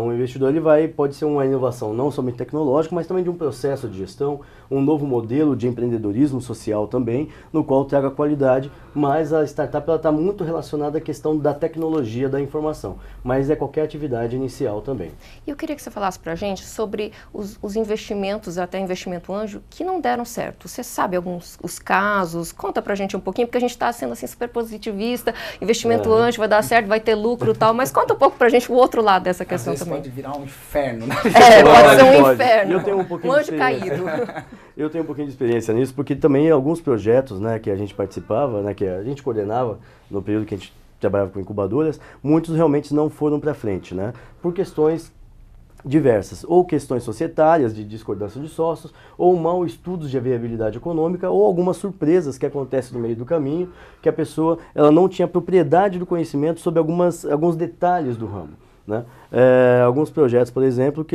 Um investidor pode ser uma inovação não somente tecnológica, mas também de um processo de gestão, um novo modelo de empreendedorismo social também, no qual traga qualidade, mas a startup está muito relacionada à questão da tecnologia da informação, mas é qualquer atividade inicial também. E eu queria que você falasse para a gente sobre os investimentos, até investimento anjo, que não deram certo. Você sabe os casos? Conta para a gente um pouquinho, porque a gente está sendo assim super positivista, investimento anjo vai dar certo, vai ter lucro e tal, mas conta um pouco para a gente o outro lado dessa questão também. Pode virar um inferno, né? Pode ser um inferno. Eu tenho um pouquinho anjo caído. Eu tenho um pouquinho de experiência nisso, porque também alguns projetos, né, que a gente participava, né, que a gente coordenava no período que a gente trabalhava com incubadoras, muitos realmente não foram para frente, né, por questões diversas, ou questões societárias, de discordância de sócios, ou mau estudos de viabilidade econômica, ou algumas surpresas que acontecem no meio do caminho, que a pessoa ela não tinha propriedade do conhecimento sobre alguns detalhes do ramo. Né? Alguns projetos, por exemplo,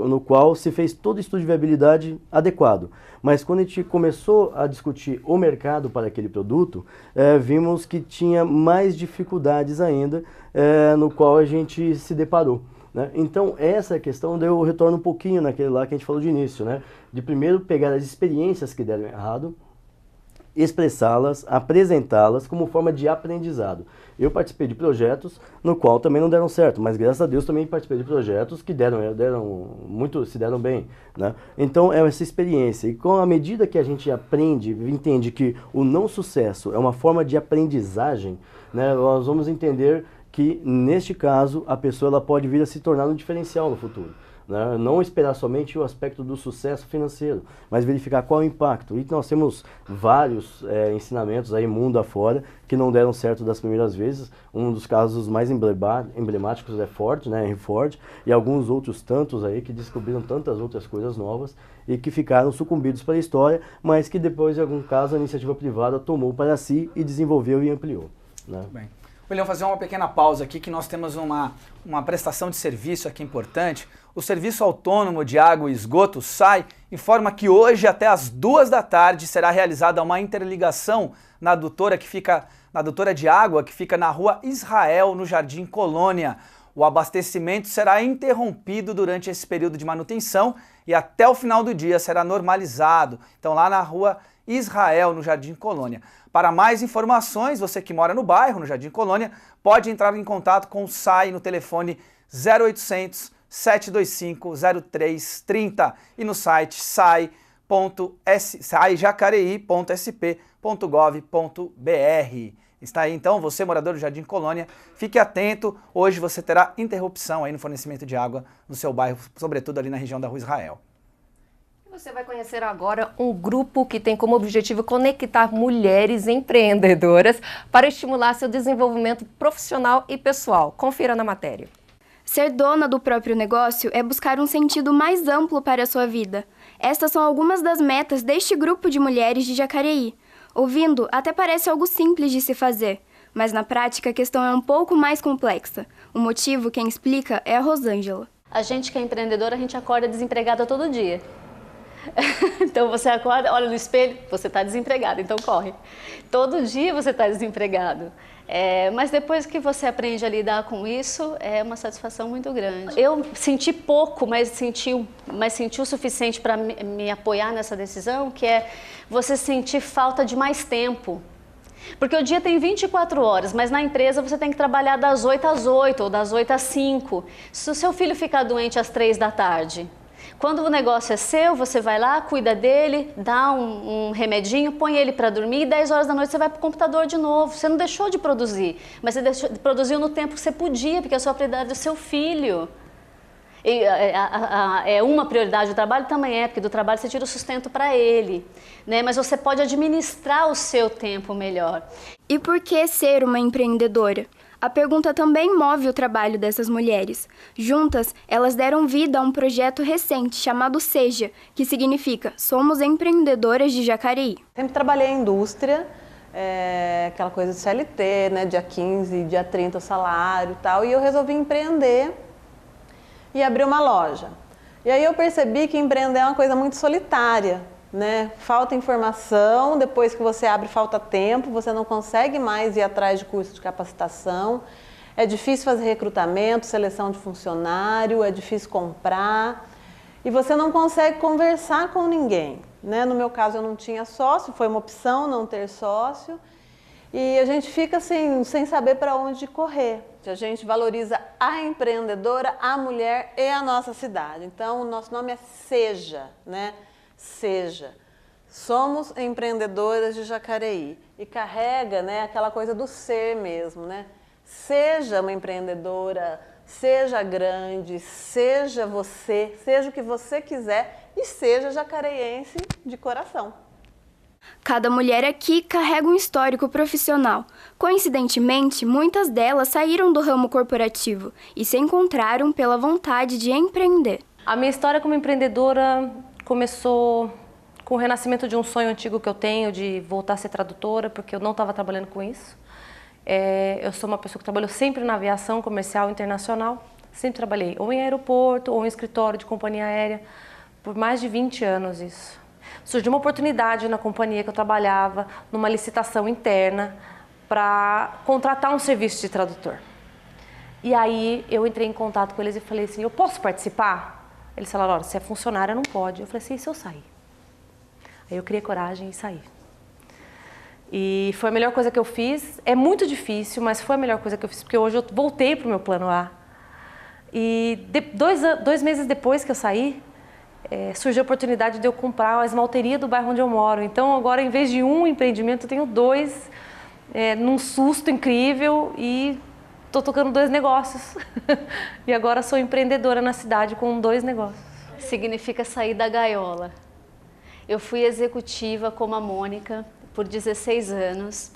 no qual se fez todo estudo de viabilidade adequado, mas quando a gente começou a discutir o mercado para aquele produto, vimos que tinha mais dificuldades ainda, no qual a gente se deparou. Né? Então, essa questão eu retorno um pouquinho naquele lá que a gente falou de início, né? De primeiro pegar as experiências que deram errado, expressá-las, apresentá-las como forma de aprendizado. Eu participei de projetos no qual também não deram certo, mas graças a Deus também participei de projetos que se deram bem, né? Então é essa experiência, e com a medida que a gente aprende, entende que o não sucesso é uma forma de aprendizagem, né, nós vamos entender que neste caso a pessoa ela pode vir a se tornar um diferencial no futuro. né? Não esperar somente o aspecto do sucesso financeiro, mas verificar qual é o impacto. E nós temos vários ensinamentos aí mundo afora que não deram certo das primeiras vezes. Um dos casos mais emblemáticos é Ford, né? Henry Ford, e alguns outros tantos aí que descobriram tantas outras coisas novas e que ficaram sucumbidos para a história, mas que depois, em algum caso, a iniciativa privada tomou para si e desenvolveu e ampliou, né? Muito bem. William, fazer uma pequena pausa aqui, que nós temos uma prestação de serviço aqui importante. O Serviço Autônomo de Água e Esgoto, SAI, informa que hoje, até às 2 da tarde, será realizada uma interligação na adutora de água, que fica na Rua Israel, no Jardim Colônia. O abastecimento será interrompido durante esse período de manutenção e até o final do dia será normalizado. Então, lá na Rua Israel, no Jardim Colônia. Para mais informações, você que mora no bairro, no Jardim Colônia, pode entrar em contato com o SAI no telefone 0800 725 0330 e no site saijacareí.sp.gov.br. Está aí então, você morador do Jardim Colônia, fique atento, hoje você terá interrupção aí no fornecimento de água no seu bairro, sobretudo ali na região da Rua Israel. Você vai conhecer agora um grupo que tem como objetivo conectar mulheres empreendedoras para estimular seu desenvolvimento profissional e pessoal. Confira na matéria. Ser dona do próprio negócio é buscar um sentido mais amplo para a sua vida. Estas são algumas das metas deste grupo de mulheres de Jacareí. Ouvindo, até parece algo simples de se fazer, mas na prática a questão é um pouco mais complexa. O motivo, quem explica, é a Rosângela. A gente que é empreendedora, a gente acorda desempregada todo dia. Então você acorda, olha no espelho, você está desempregado, então corre. Todo dia você está desempregado. Mas depois que você aprende a lidar com isso, é uma satisfação muito grande. Eu senti pouco, mas senti o suficiente para me apoiar nessa decisão, que é você sentir falta de mais tempo. Porque o dia tem 24 horas, mas na empresa você tem que trabalhar das 8 às 8 ou das 8 às 5. Se o seu filho ficar doente às 3 da tarde... Quando o negócio é seu, você vai lá, cuida dele, dá um remedinho, põe ele para dormir e 10 horas da noite você vai para o computador de novo. Você não deixou de produzir, mas você produziu no tempo que você podia, porque a sua prioridade é o seu filho. E é uma prioridade, o trabalho também porque do trabalho você tira o sustento para ele, né? Mas você pode administrar o seu tempo melhor. E por que ser uma empreendedora? A pergunta também move o trabalho dessas mulheres. Juntas, elas deram vida a um projeto recente chamado SEJA, que significa Somos Empreendedoras de Jacareí. Sempre trabalhei em indústria, aquela coisa de CLT, né, dia 15, dia 30 o salário e tal, e eu resolvi empreender e abrir uma loja. E aí eu percebi que empreender é uma coisa muito solitária, né? Falta informação, depois que você abre falta tempo, você não consegue mais ir atrás de curso de capacitação, é difícil fazer recrutamento, seleção de funcionário, é difícil comprar e você não consegue conversar com ninguém, né? No meu caso eu não tinha sócio, foi uma opção não ter sócio e a gente fica assim, sem saber para onde correr. A gente valoriza a empreendedora, a mulher e a nossa cidade. Então o nosso nome é SEJA, né? SEJA. Somos empreendedoras de Jacareí e carrega, né, aquela coisa do ser mesmo, né? Seja uma empreendedora, seja grande, seja você, seja o que você quiser e seja jacareiense de coração. Cada mulher aqui carrega um histórico profissional. Coincidentemente, muitas delas saíram do ramo corporativo e se encontraram pela vontade de empreender. A minha história como empreendedora começou com o renascimento de um sonho antigo que eu tenho de voltar a ser tradutora, porque eu não estava trabalhando com isso. Eu sou uma pessoa que trabalhou sempre na aviação comercial internacional, sempre trabalhei ou em aeroporto ou em escritório de companhia aérea, por mais de 20 anos isso. Surgiu uma oportunidade na companhia que eu trabalhava, numa licitação interna, para contratar um serviço de tradutor. E aí eu entrei em contato com eles e falei assim, eu posso participar? Eles falaram, olha, se é funcionária não pode. Eu falei assim, e se eu sair? Aí eu criei coragem e saí. E foi a melhor coisa que eu fiz. É muito difícil, mas foi a melhor coisa que eu fiz, porque hoje eu voltei para o meu plano A. E 2 meses depois que eu saí, surgiu a oportunidade de eu comprar a esmalteria do bairro onde eu moro. Então agora, em vez de um empreendimento, eu tenho 2, num susto incrível e tô tocando 2 negócios. E agora sou empreendedora na cidade com 2 negócios. Significa sair da gaiola. Eu fui executiva como a Mônica por 16 anos.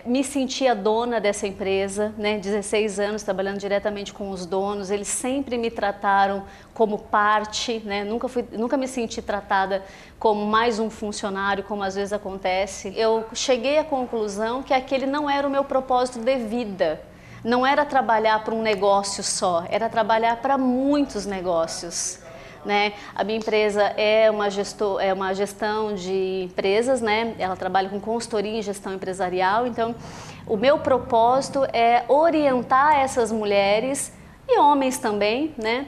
Me sentia dona dessa empresa, né? 16 anos trabalhando diretamente com os donos, eles sempre me trataram como parte, né? Nunca me senti tratada como mais um funcionário, como às vezes acontece. Eu cheguei à conclusão que aquele não era o meu propósito de vida, não era trabalhar para um negócio só, era trabalhar para muitos negócios. Né? A minha empresa é uma gestão de empresas, né? Ela trabalha com consultoria em gestão empresarial, então o meu propósito é orientar essas mulheres e homens também, né?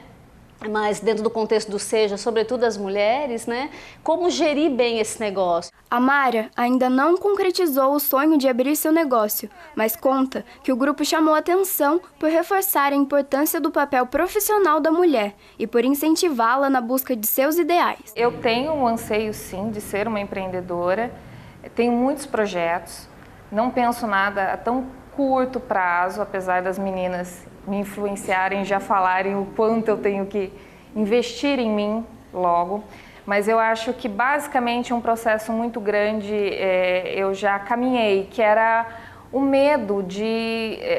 Mas dentro do contexto do SEJA, sobretudo as mulheres, né? Como gerir bem esse negócio. A Mara ainda não concretizou o sonho de abrir seu negócio, mas conta que o grupo chamou atenção por reforçar a importância do papel profissional da mulher e por incentivá-la na busca de seus ideais. Eu tenho um anseio, sim, de ser uma empreendedora, tenho muitos projetos, não penso nada a tão curto prazo, apesar das meninas me influenciarem, já falarem o quanto eu tenho que investir em mim logo, mas eu acho que basicamente um processo muito grande eu já caminhei, que era o medo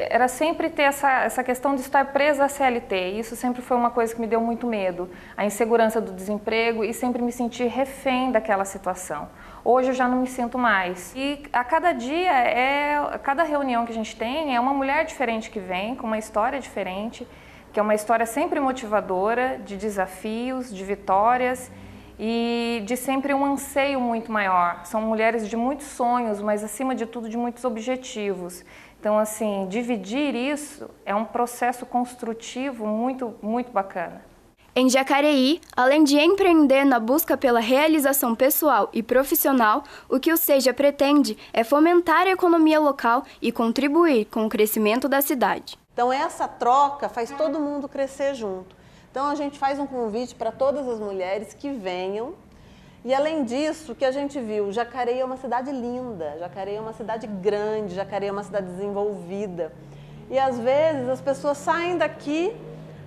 era sempre ter essa questão de estar presa à CLT, isso sempre foi uma coisa que me deu muito medo, a insegurança do desemprego e sempre me sentir refém daquela situação. Hoje eu já não me sinto mais. E a cada dia, cada reunião que a gente tem é uma mulher diferente que vem, com uma história diferente, que é uma história sempre motivadora, de desafios, de vitórias e de sempre um anseio muito maior. São mulheres de muitos sonhos, mas acima de tudo de muitos objetivos. Então, assim, dividir isso é um processo construtivo muito, muito bacana. Em Jacareí, além de empreender na busca pela realização pessoal e profissional, o que o SEJA pretende é fomentar a economia local e contribuir com o crescimento da cidade. Então essa troca faz todo mundo crescer junto. Então a gente faz um convite para todas as mulheres que venham. E além disso, o que a gente viu, Jacareí é uma cidade linda, Jacareí é uma cidade grande, Jacareí é uma cidade desenvolvida. E às vezes as pessoas saem daqui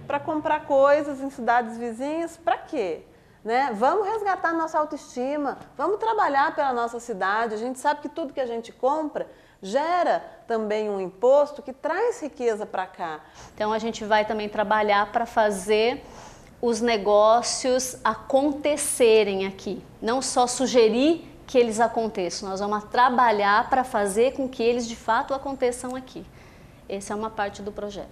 para comprar coisas em cidades vizinhas, para quê? Né? Vamos resgatar nossa autoestima, vamos trabalhar pela nossa cidade. A gente sabe que tudo que a gente compra gera também um imposto que traz riqueza para cá. Então a gente vai também trabalhar para fazer os negócios acontecerem aqui, não só sugerir que eles aconteçam, nós vamos trabalhar para fazer com que eles de fato aconteçam aqui. Essa é uma parte do projeto.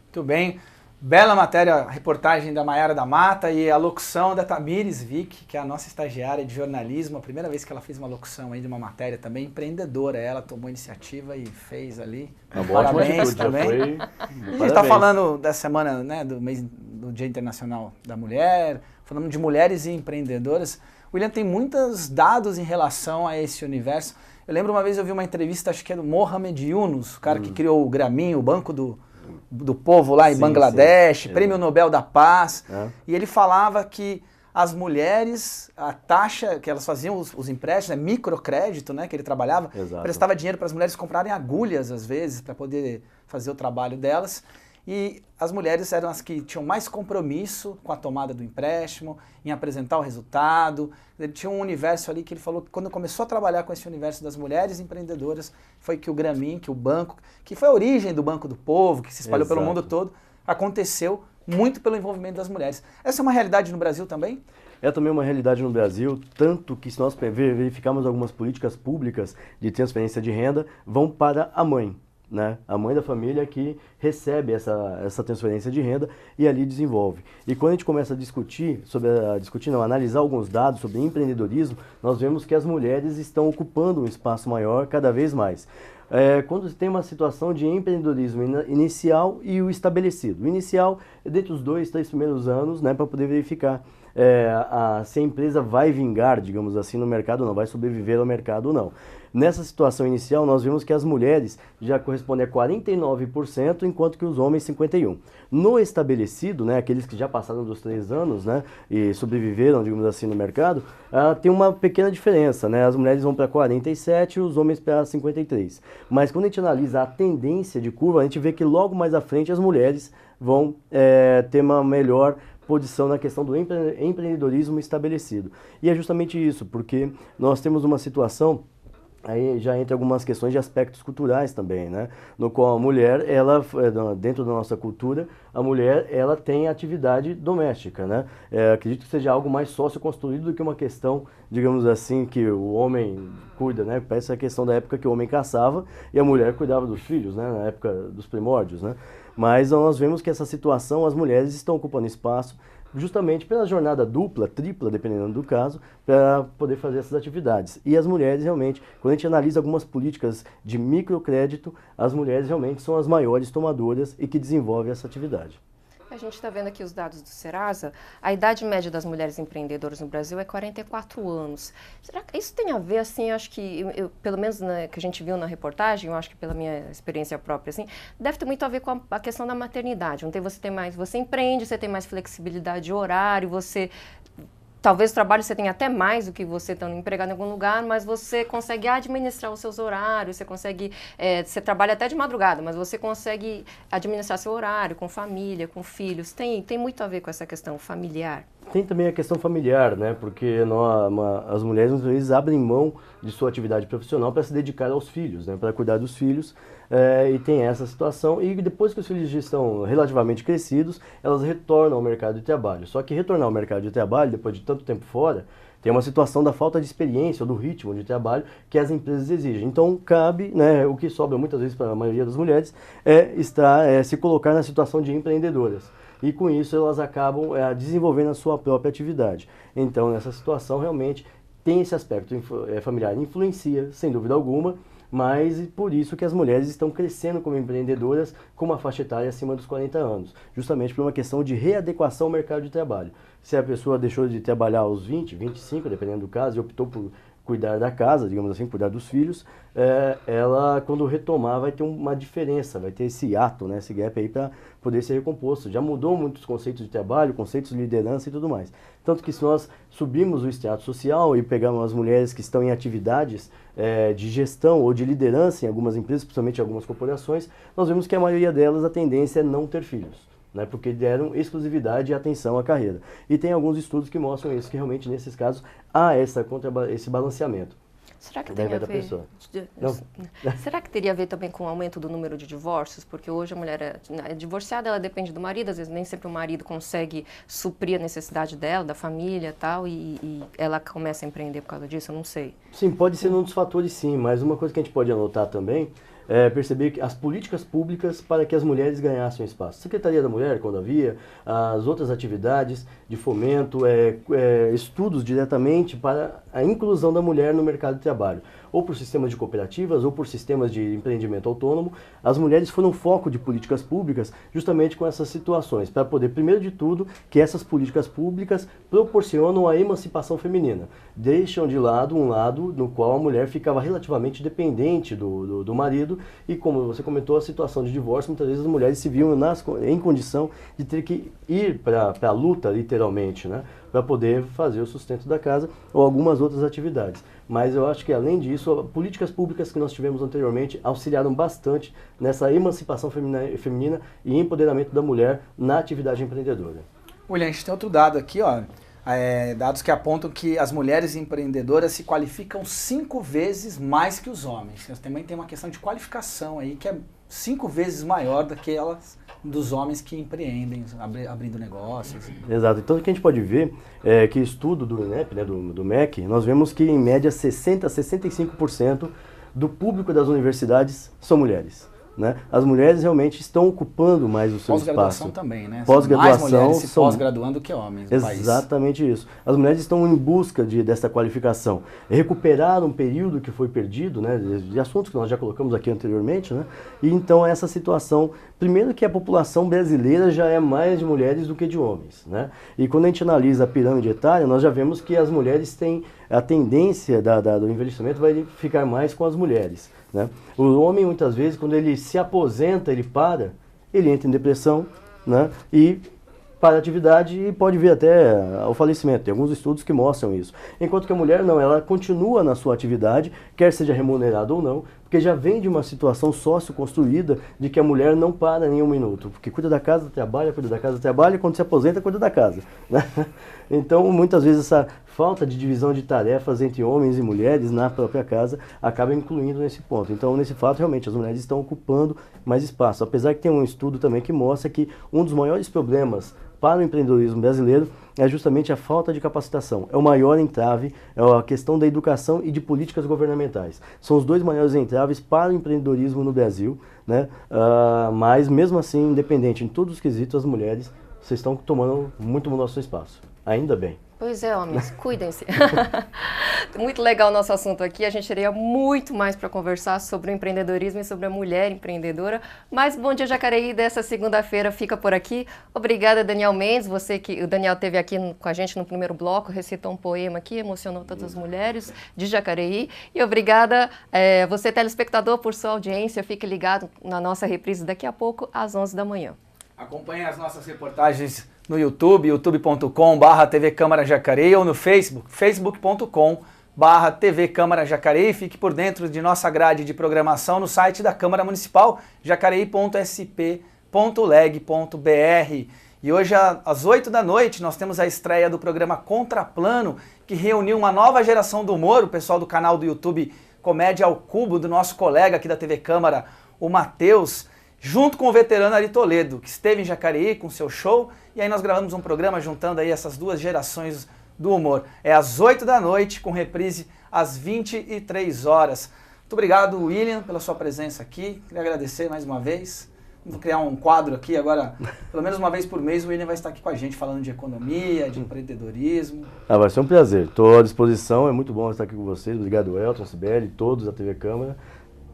Muito bem. Bela matéria, reportagem da Maiara da Mata e a locução da Tamires Vick, que é a nossa estagiária de jornalismo. A primeira vez que ela fez uma locução aí de uma matéria também, empreendedora. Ela tomou iniciativa e fez ali. Parabéns também. A gente está falando da semana, né, do Dia Internacional da Mulher, falando de mulheres e empreendedoras. O William tem muitos dados em relação a esse universo. Eu lembro uma vez eu vi uma entrevista, acho que é do Mohamed Yunus, o cara que criou o Grameen, o Banco do Povo lá em Bangladesh, Prêmio Nobel da Paz, e ele falava que as mulheres, a taxa que elas faziam, os empréstimos, microcrédito, né, que ele trabalhava, prestava dinheiro para as mulheres comprarem agulhas, às vezes, para poder fazer o trabalho delas, e as mulheres eram as que tinham mais compromisso com a tomada do empréstimo, em apresentar o resultado. Ele tinha um universo ali que ele falou que quando começou a trabalhar com esse universo das mulheres empreendedoras, foi que o Grameen, que o banco, que foi a origem do Banco do Povo, que se espalhou pelo mundo todo, aconteceu muito pelo envolvimento das mulheres. Essa é uma realidade no Brasil também? É também uma realidade no Brasil, tanto que se nós verificarmos algumas políticas públicas de transferência de renda, vão para a mãe. Né? A mãe da família que recebe essa transferência de renda e ali desenvolve. E quando a gente começa a discutir, analisar alguns dados sobre empreendedorismo, nós vemos que as mulheres estão ocupando um espaço maior cada vez mais. Quando tem uma situação de empreendedorismo inicial e o estabelecido. O inicial é dentre os 2, 3 primeiros anos, né, para poder verificar se a empresa vai vingar, digamos assim, no mercado ou não, vai sobreviver ao mercado ou não. Nessa situação inicial, nós vimos que as mulheres já correspondem a 49%, enquanto que os homens 51%. No estabelecido, né, aqueles que já passaram dos 3 anos, né, e sobreviveram, digamos assim, no mercado, tem uma pequena diferença, né? As mulheres vão para 47% e os homens para 53%. Mas quando a gente analisa a tendência de curva, a gente vê que logo mais à frente as mulheres vão ter uma melhor posição na questão do empreendedorismo estabelecido. E é justamente isso, porque nós temos uma situação, aí já entra algumas questões de aspectos culturais também, né? No qual a mulher, ela, dentro da nossa cultura, a mulher, ela tem atividade doméstica, né? Acredito que seja algo mais sócio-construído do que uma questão, digamos assim, que o homem cuida, né? Parece a questão da época que o homem caçava e a mulher cuidava dos filhos, né? Na época dos primórdios, né? Mas nós vemos que essa situação, as mulheres estão ocupando espaço, justamente pela jornada dupla, tripla, dependendo do caso, para poder fazer essas atividades. E as mulheres realmente, quando a gente analisa algumas políticas de microcrédito, as mulheres realmente são as maiores tomadoras e que desenvolvem essa atividade. A gente está vendo aqui os dados do Serasa, a idade média das mulheres empreendedoras no Brasil é 44 anos. Será que isso tem a ver, assim, acho que, pelo menos que a gente viu na reportagem, eu acho que pela minha experiência própria, assim, deve ter muito a ver com a questão da maternidade. Ontem você empreende, você tem mais flexibilidade de horário, talvez o trabalho você tenha até mais do que você estando empregado em algum lugar, mas você consegue administrar os seus horários, você trabalha até de madrugada, mas você consegue administrar seu horário com família, com filhos. Tem muito a ver com essa questão familiar. Tem também a questão familiar, né? Porque as mulheres muitas vezes abrem mão de sua atividade profissional para se dedicar aos filhos, né? Para cuidar dos filhos. E tem essa situação, e depois que os filhos já estão relativamente crescidos, elas retornam ao mercado de trabalho. Só que retornar ao mercado de trabalho, depois de tanto tempo fora, tem uma situação da falta de experiência ou do ritmo de trabalho que as empresas exigem. Então, cabe, né, o que sobra muitas vezes para a maioria das mulheres, se colocar na situação de empreendedoras. E com isso elas acabam desenvolvendo a sua própria atividade. Então, nessa situação, realmente, tem esse aspecto familiar, influencia, sem dúvida alguma, mas por isso que as mulheres estão crescendo como empreendedoras com uma faixa etária acima dos 40 anos, justamente por uma questão de readequação ao mercado de trabalho. Se a pessoa deixou de trabalhar aos 20, 25, dependendo do caso, e optou por cuidar da casa, digamos assim, cuidar dos filhos, ela, quando retomar, vai ter uma diferença, vai ter esse ato, né, esse gap aí para poder ser recomposto. Já mudou muitos conceitos de trabalho, conceitos de liderança e tudo mais. Tanto que se nós subirmos o extrato social e pegarmos as mulheres que estão em atividades de gestão ou de liderança em algumas empresas, principalmente em algumas corporações, nós vemos que a maioria delas, a tendência é não ter filhos, né, porque deram exclusividade e atenção à carreira. E tem alguns estudos que mostram isso, que realmente nesses casos há esse balanceamento. Será que tem a ver? Será que teria a ver também com o aumento do número de divórcios? Porque hoje a mulher é divorciada, ela depende do marido, às vezes nem sempre o marido consegue suprir a necessidade dela, da família e tal, e ela começa a empreender por causa disso, eu não sei. Sim, pode ser um dos fatores sim, mas uma coisa que a gente pode anotar também perceber que as políticas públicas para que as mulheres ganhassem espaço. Secretaria da Mulher, quando havia, as outras atividades de fomento, estudos diretamente para a inclusão da mulher no mercado de trabalho, ou por sistemas de cooperativas, ou por sistemas de empreendimento autônomo. As mulheres foram foco de políticas públicas justamente com essas situações, para poder, primeiro de tudo, que essas políticas públicas proporcionam a emancipação feminina. Deixam de lado um lado no qual a mulher ficava relativamente dependente do marido, e como você comentou, a situação de divórcio, muitas vezes as mulheres se viam em condição de ter que ir para a luta, literalmente, né, para poder fazer o sustento da casa ou algumas outras atividades. Mas eu acho que, além disso, políticas públicas que nós tivemos anteriormente auxiliaram bastante nessa emancipação feminina e empoderamento da mulher na atividade empreendedora. William, a gente tem outro dado aqui, ó. Dados que apontam que as mulheres empreendedoras se qualificam 5 vezes mais que os homens. Também tem uma questão de qualificação aí que é 5 vezes maior do que elas dos homens que empreendem, abrindo negócios. Exato. Então, o que a gente pode ver é que estudo do INEP, né, do MEC, nós vemos que, em média, 60% a 65% do público das universidades são mulheres. Né? As mulheres realmente estão ocupando mais o seu espaço. Pós-graduação também, né? Pós-graduação, mais mulheres se pós-graduando que homens no país. Exatamente isso. As mulheres estão em busca dessa qualificação. Recuperar um período que foi perdido, né, de assuntos que nós já colocamos aqui anteriormente, né? E então essa situação Primeiro que a população brasileira já é mais de mulheres do que de homens, né? E quando a gente analisa a pirâmide etária, nós já vemos que as mulheres têm a tendência do envelhecimento vai ficar mais com as mulheres, né? O homem, muitas vezes, quando ele se aposenta, ele entra em depressão, né? E para a atividade e pode vir até ao falecimento. Tem alguns estudos que mostram isso. Enquanto que a mulher não, ela continua na sua atividade, quer seja remunerada ou não, porque já vem de uma situação sócio-construída de que a mulher não para nem um minuto. Porque cuida da casa, trabalha, cuida da casa, trabalha, e quando se aposenta, cuida da casa, né? Então, muitas vezes, essa falta de divisão de tarefas entre homens e mulheres na própria casa acaba incluindo nesse ponto. Então, nesse fato, realmente, as mulheres estão ocupando mais espaço. Apesar que tem um estudo também que mostra que um dos maiores problemas para o empreendedorismo brasileiro é justamente a falta de capacitação. É o maior entrave, é a questão da educação e de políticas governamentais. São os dois maiores entraves para o empreendedorismo no Brasil, né? Mas, mesmo assim, independente, em todos os quesitos, as mulheres vocês estão tomando muito do nosso espaço. Ainda bem. Pois é, homens, cuidem-se. Muito legal o nosso assunto aqui, a gente teria muito mais para conversar sobre o empreendedorismo e sobre a mulher empreendedora, mas Bom Dia Jacareí dessa segunda-feira fica por aqui. Obrigada, Daniel Mendes, o Daniel esteve aqui com a gente no primeiro bloco, recitou um poema aqui, emocionou todas as mulheres de Jacareí, e obrigada você, telespectador, por sua audiência. Fique ligado na nossa reprise daqui a pouco, às 11 da manhã. Acompanhe as nossas reportagens no YouTube, youtube.com/TV Câmara Jacareí, ou no Facebook, facebook.com/TV Câmara Jacareí. Fique por dentro de nossa grade de programação no site da Câmara Municipal, jacareí.sp.leg.br. E hoje, às 8 da noite, nós temos a estreia do programa Contraplano, que reuniu uma nova geração do humor, o pessoal do canal do YouTube Comédia ao Cubo, do nosso colega aqui da TV Câmara, o Matheus, junto com o veterano Ari Toledo, que esteve em Jacareí com seu show, e aí nós gravamos um programa juntando aí essas duas gerações do humor. É às 8 da noite, com reprise às 23 horas. Muito obrigado, William, pela sua presença aqui. Queria agradecer mais uma vez. Vou criar um quadro aqui agora, pelo menos uma vez por mês, o William vai estar aqui com a gente falando de economia, de empreendedorismo. Vai ser um prazer. Estou à disposição, é muito bom estar aqui com vocês. Obrigado, Elton, Sibeli, todos da TV Câmara.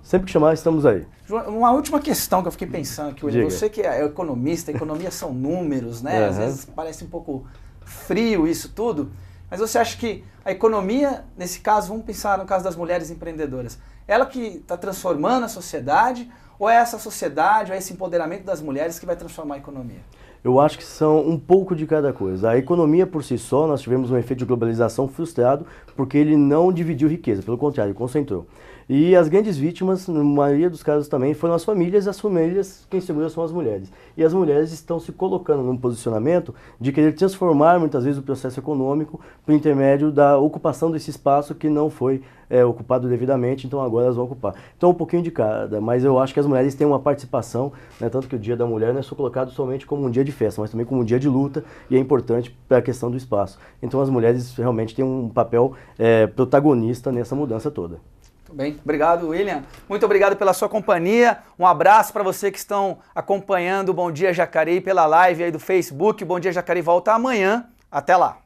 Sempre que chamar, estamos aí. Uma última questão que eu fiquei pensando aqui, William. Você que é economista, economia são números, né? Às vezes parece um pouco frio isso tudo, mas você acha que a economia, nesse caso, vamos pensar no caso das mulheres empreendedoras, ela que está transformando a sociedade, ou é essa sociedade, ou é esse empoderamento das mulheres que vai transformar a economia? Eu acho que são um pouco de cada coisa. A economia por si só, nós tivemos um efeito de globalização frustrado, porque ele não dividiu riqueza, pelo contrário, concentrou. E as grandes vítimas, na maioria dos casos também, foram as famílias, e as famílias quem segura são as mulheres. E as mulheres estão se colocando num posicionamento de querer transformar muitas vezes o processo econômico por intermédio da ocupação desse espaço que não foi ocupado devidamente, então agora elas vão ocupar. Então um pouquinho de cada, mas eu acho que as mulheres têm uma participação, né, tanto que o Dia da Mulher não é só colocado somente como um dia de festa, mas também como um dia de luta, e é importante para a questão do espaço. Então as mulheres realmente têm um papel protagonista nessa mudança toda. Bem, obrigado, William. Muito obrigado pela sua companhia. Um abraço para você que estão acompanhando o Bom Dia Jacareí pela live aí do Facebook. O Bom Dia Jacareí volta amanhã. Até lá.